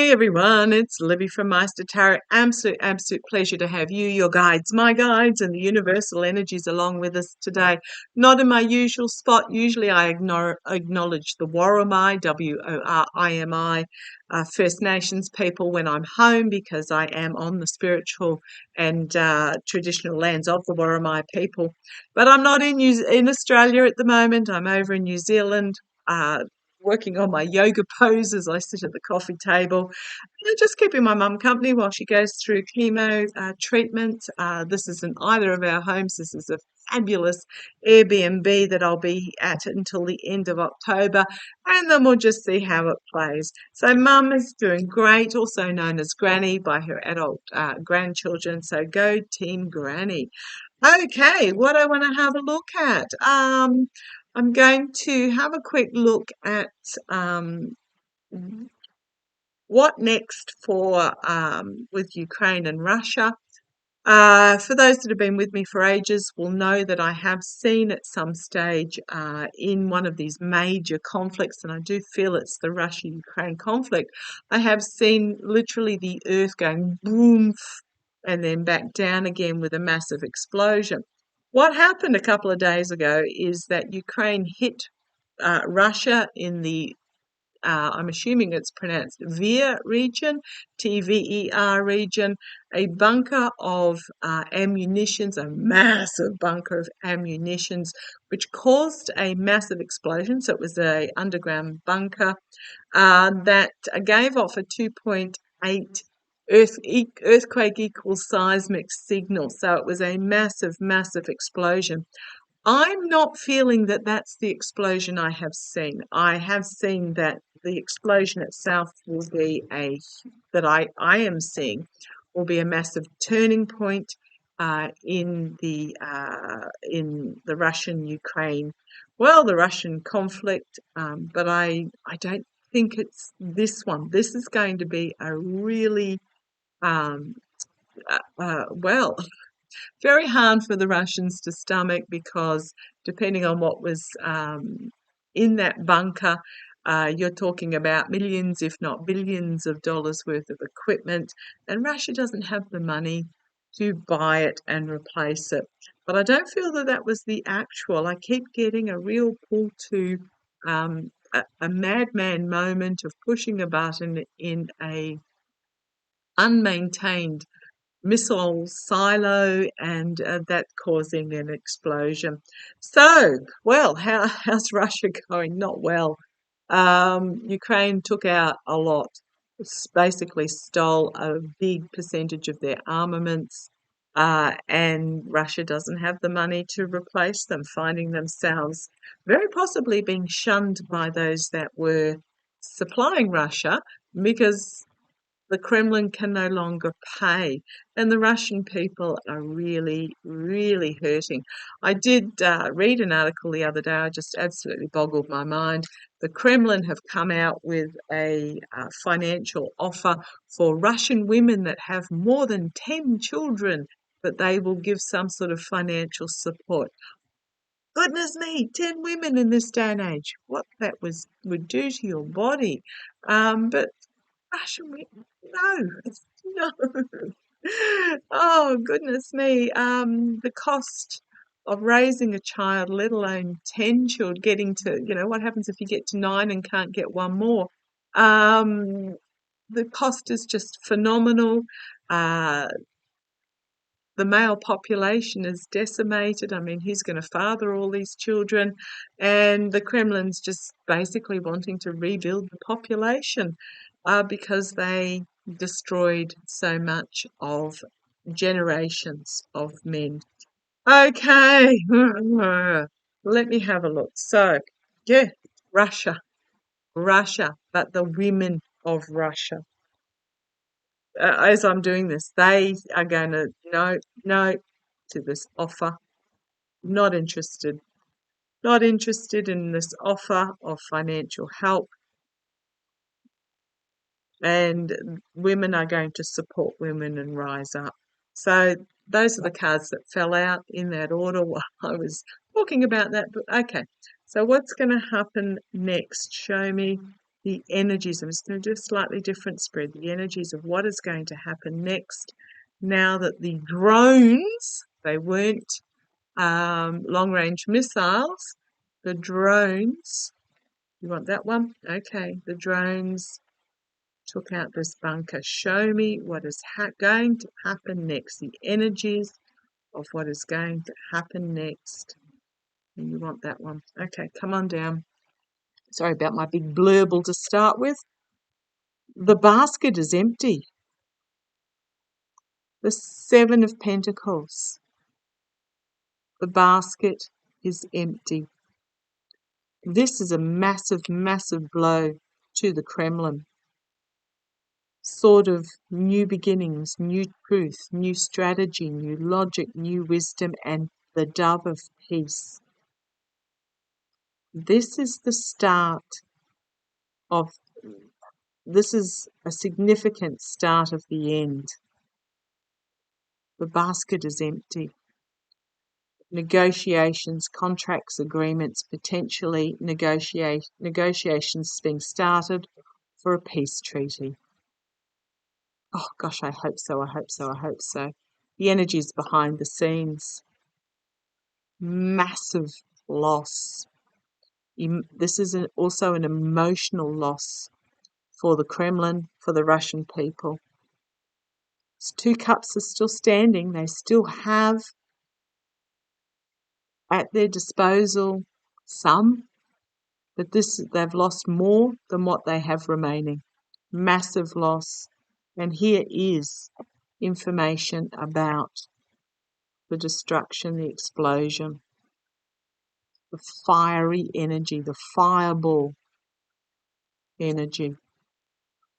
Hey everyone, it's Libby from maighstirtarot. Absolute pleasure to have you, your guides, my guides, and the universal energies along with us today. Not in my usual spot. Usually I acknowledge the Worimi, W-O-R-I-M-I, First Nations people when I'm home because I am on the spiritual and traditional lands of the Worimi people. But I'm not in Australia at the moment. I'm over in New Zealand. Working on my yoga poses. I sit at the coffee table, just keeping my mum company while she goes through chemo treatment. This isn't either of our homes. This is a fabulous Airbnb that I'll be at until the end of October, and then we'll just see how it plays. So mum is doing great, also known as Granny by her adult grandchildren. So go Team Granny. Okay, what I want to have a look at. I'm going to have a quick look at what next for with Ukraine and Russia. For those that have been with me for ages will know that I have seen at some stage in one of these major conflicts, and I do feel it's the Russia-Ukraine conflict, I have seen literally the earth going boom and then back down again with a massive explosion. What happened a couple of days ago is that Ukraine hit Russia in the I'm assuming it's pronounced Ver region, TVER region, a bunker of ammunitions, a massive bunker of ammunitions, which caused a massive explosion. So it was a underground bunker that gave off a 2.8 earthquake equals seismic signal. So it was a massive explosion. I'm not feeling that that's the explosion I have seen. I have seen that the explosion itself will be I am seeing will be a massive turning point in the Russian-Ukraine, the Russian conflict. But I don't think it's this one. This is going to be a really um, very hard for the Russians to stomach, because depending on what was in that bunker, you're talking about millions, if not billions of dollars worth of equipment, and Russia doesn't have the money to buy it and replace it. But I don't feel that that was the actual. I keep getting a real pull to a madman moment of pushing a button in a unmaintained missile silo, and that causing an explosion. So, how's Russia going? Not well. Ukraine took out a lot, basically stole a big percentage of their armaments, and Russia doesn't have the money to replace them, finding themselves very possibly being shunned by those that were supplying Russia, because the Kremlin can no longer pay, and the Russian people are really hurting. I did read an article the other day. I just absolutely boggled my mind. The Kremlin have come out with a financial offer for Russian women that have more than 10 children, that they will give some sort of financial support. Goodness me, 10 women in this day and age, what that would do to your body. But Russian women, no. Oh, goodness me. The cost of raising a child, let alone 10 children, getting to, what happens if you get to 9 and can't get one more? The cost is just phenomenal. The male population is decimated. I mean, who's going to father all these children? And the Kremlin's just basically wanting to rebuild the population because they destroyed so much of generations of men. Okay, let me have a look. So, yeah, Russia, but the women of Russia. As I'm doing this, they are going to no to this offer. Not interested. Not interested in this offer of financial help. And women are going to support women and rise up. So those are the cards that fell out in that order while I was talking about that. But okay, so what's going to happen next? Show me the energies. I'm just going to do a slightly different spread. The energies of what is going to happen next now that the drones, they weren't long-range missiles, the drones, you want that one? Okay, the drones took out this bunker. Show me what is going to happen next, the energies of what is going to happen next. And you want that one. Okay, come on down. Sorry about my big blurble to start with. The basket is empty. The Seven of Pentacles. The basket is empty. This is a massive, massive blow to the Kremlin. Sort of new beginnings, new truth, new strategy, new logic, new wisdom, and the dove of peace. This is the start of, this is a significant start of the end. The basket is empty. Negotiations, contracts, agreements, potentially negotiations being started for a peace treaty. Oh gosh, I hope so, I hope so, I hope so. The energies behind the scenes. Massive loss. This is also an emotional loss for the Kremlin, for the Russian people. These two cups are still standing. They still have at their disposal some, but they've lost more than what they have remaining. Massive loss. And here is information about the destruction, the explosion, the fiery energy, the fireball energy.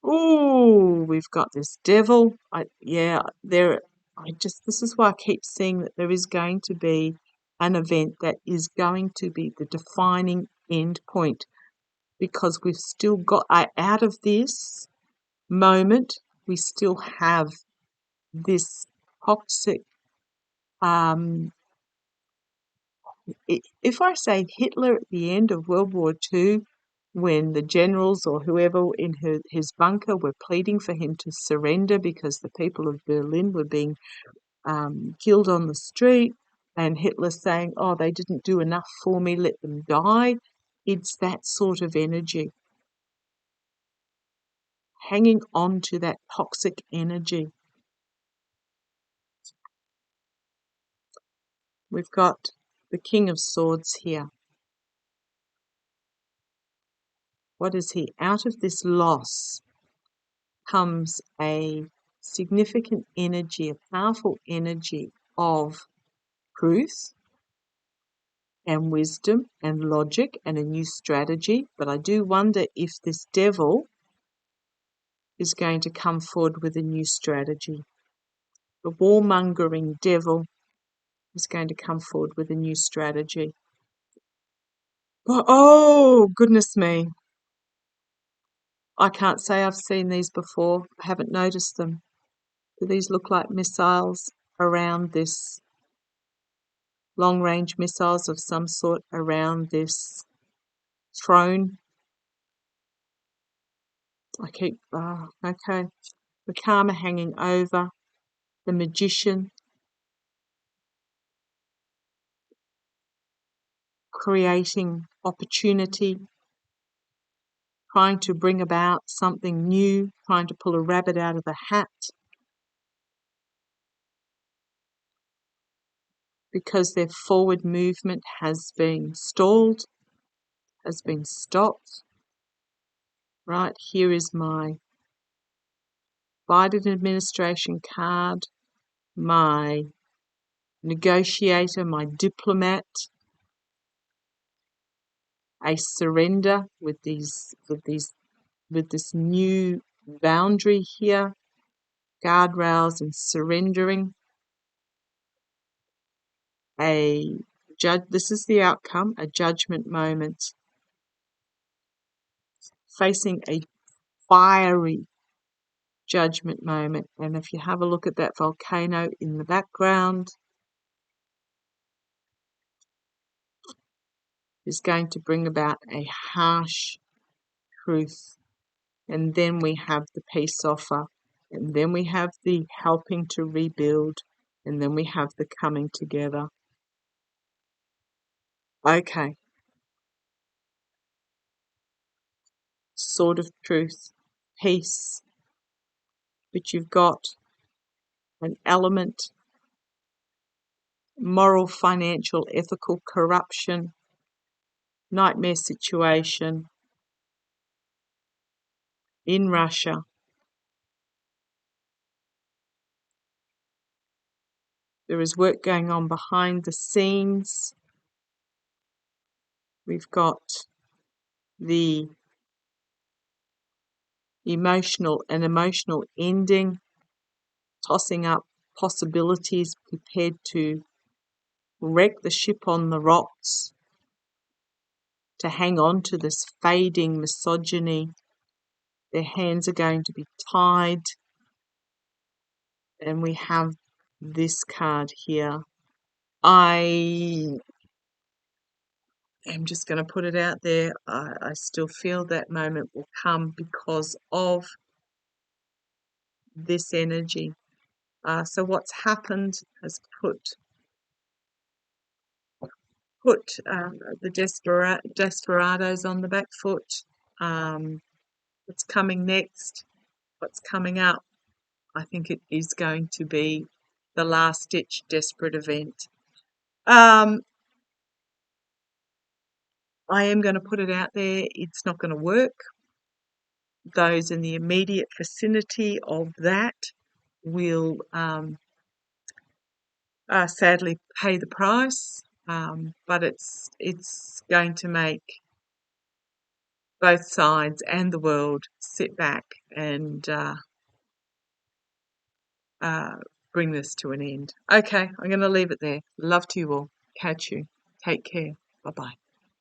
Oh, we've got this devil. This is why I keep seeing that there is going to be an event that is going to be the defining end point, because we've still got out of this moment, we still have this toxic, if I say Hitler at the end of World War II, when the generals or whoever in his bunker were pleading for him to surrender because the people of Berlin were being killed on the street, and Hitler saying, oh, they didn't do enough for me, let them die. It's that sort of energy. Hanging on to that toxic energy. We've got the King of Swords here. What is he? Out of this loss comes a significant energy, a powerful energy of truth and wisdom and logic and a new strategy. But I do wonder if this devil is going to come forward with a new strategy. The warmongering devil is going to come forward with a new strategy. Oh, goodness me. I can't say I've seen these before. I haven't noticed them. Do these look like missiles around this, long-range missiles of some sort around this throne? Okay. The Karma hanging over, the Magician, creating opportunity, trying to bring about something new, trying to pull a rabbit out of the hat, because their forward movement has been stalled, has been stopped. Right, here is my Biden administration card, my negotiator, my diplomat, a surrender with this new boundary here, guardrails and surrendering. This is the outcome, a judgment moment, facing a fiery judgment moment. And if you have a look at that volcano in the background, is going to bring about a harsh truth. and then we have the peace offer, and then we have the helping to rebuild, and then we have the coming together. Okay. Sword of truth, peace, but you've got an element, moral, financial, ethical corruption, nightmare situation in Russia. There is work going on behind the scenes. We've got the emotional ending, tossing up possibilities, prepared to wreck the ship on the rocks, to hang on to this fading misogyny. Their hands are going to be tied. And we have this card here. I am just going to put it out there. I still feel that moment will come because of this energy. So what's happened has put the desperados on the back foot. What's coming next? What's coming up? I think it is going to be the last-ditch desperate event. I am going to put it out there. It's not going to work. Those in the immediate vicinity of that will sadly pay the price, but it's going to make both sides and the world sit back and bring this to an end. Okay, I'm going to leave it there. Love to you all. Catch you. Take care. Bye-bye.